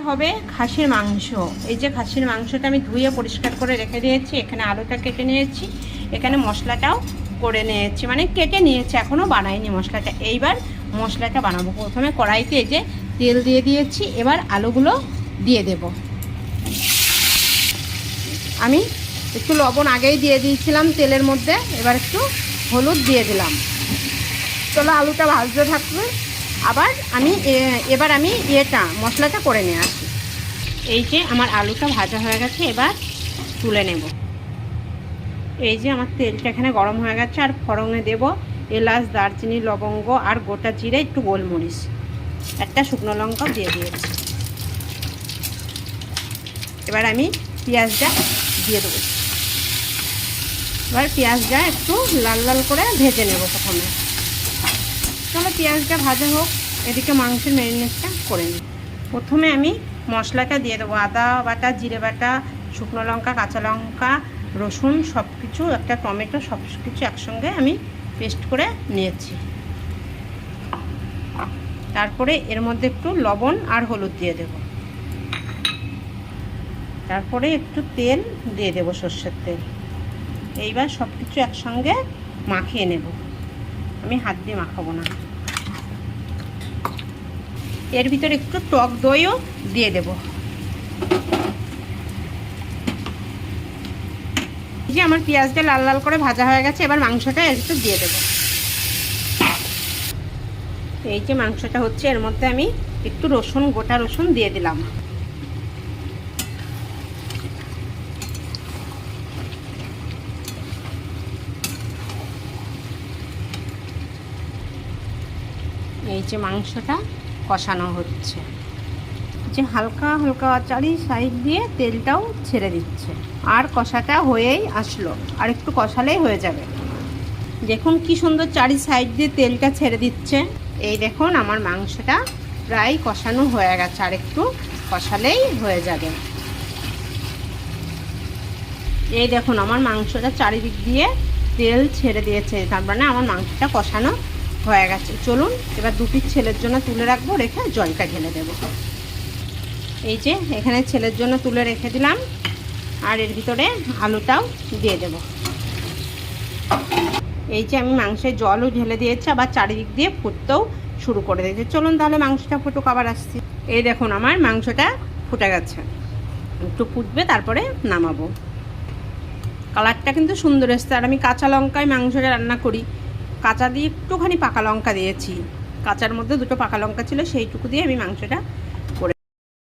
হবে খাসির মাংস। এই যে খাসির মাংসটা আমি ধুয়ে পরিষ্কার করে রেখে দিয়েছি। এখানে আলুটা কেটে নিয়েছি, এখানে মশলাটাও করে নিয়েছি, মানে কেটে নিয়েছি, এখনও বানাইনি মশলাটা। এইবার মশলাটা বানাবো। প্রথমে কড়াইতে এই যে তেল দিয়ে দিয়েছি, এবার আলুগুলো দিয়ে দেব। আমি একটু লবণ আগেই দিয়ে দিয়েছিলাম তেলের মধ্যে, এবার একটু হলুদ দিয়ে দিলাম। চলো আলুটা ভাজতে থাকবে। এবার আমি মশলাটা করে নিয়ে আসি। এই যে আমার আলুটা ভাজা হয়ে গেছে, এবার তুলে নেব। এই যে আমার তেলটা এখানে গরম হয়ে গেছে, আর ফোড়নে দেব এলাচ, দারচিনি, লবঙ্গ আর গোটা জিরে, একটু গোলমরিচ, একটা শুকনো লঙ্কাও দিয়ে দিয়েছি। এবার আমি পেঁয়াজটা দিয়ে দেবো। এবার পেঁয়াজটা একটু লাল লাল করে ভেজে নেব প্রথমে। চলো পেঁয়াজটা ভাজা হোক, এদিকে মাংসের ম্যারিনেটটা করে নিই। প্রথমে আমি মশলাটা দিয়ে দেবো। আদা বাটা, জিরে বাটা, শুকনো লঙ্কা, কাঁচা লঙ্কা, রসুন, সব কিছু, একটা টমেটো, সব কিছু একসঙ্গে আমি পেস্ট করে নিয়েছি। তারপরে এর মধ্যে একটু লবণ আর হলুদ দিয়ে দেব। তারপরে একটু তেল দিয়ে দেবো, সর্ষের তেল। এইবার সব কিছু একসঙ্গে মাখিয়ে নেব। আমি হাত দিয়ে মাখাবো না। এর ভিতরে একটু টক দইও দিয়ে দেব। এই যে আমার পেঁয়াজটা লাল লাল করে ভাজা হয়ে গেছে, এবার মাংসটা এর ভিতর দিয়ে দেব। এই যে মাংসটা হচ্ছে, এর মধ্যে আমি একটু গোটা রসুন দিয়ে দিলাম। এই যে মাংসটা কষানো হচ্ছে, যে হালকা হালকা চারি সাইড দিয়ে তেলটাও ছেড়ে দিচ্ছে, আর কষাটা হয়েই আসলো, আর একটু কষালেই হয়ে যাবে। দেখুন কি সুন্দর চারি সাইড দিয়ে তেলটা ছেড়ে দিচ্ছে। এই দেখুন আমার মাংসটা প্রায় কষানো হয়ে গেছে, আর একটু কষালেই হয়ে যাবে। এই দেখুন আমার মাংসটা চারিদিক দিয়ে তেল ছেড়ে দিয়েছে, তার মানে আমার মাংসটা কষানো হয়ে গেছে। চলুন এবার দুটি ছেলের জন্য তুলে রাখবো, রেখে জলটা ঢেলে দেব। এই যে এখানে ছেলের জন্য তুলে রেখে দিলাম, আর এর ভিতরে আলুটাও দিয়ে দেব। এই যে আমি মাংসের জলও ঢেলে দিয়েছি, আবার চারিদিক দিয়ে ফুটতেও শুরু করে দিয়েছে। চলুন তাহলে মাংসটা ফুটুক, আবার আসছি। এই দেখুন আমার মাংসটা ফুটে গেছে, একটু ফুটবে, তারপরে নামাবো। কালারটা কিন্তু সুন্দর এসছে। আর আমি কাঁচা লঙ্কায় মাংসটা রান্না করি, কাঁচা দিয়ে একটুখানি পাকা লঙ্কা দিয়েছি। কাঁচার মধ্যে দুটো পাকা লঙ্কা ছিল, সেইটুকু দিয়ে আমি মাংসটা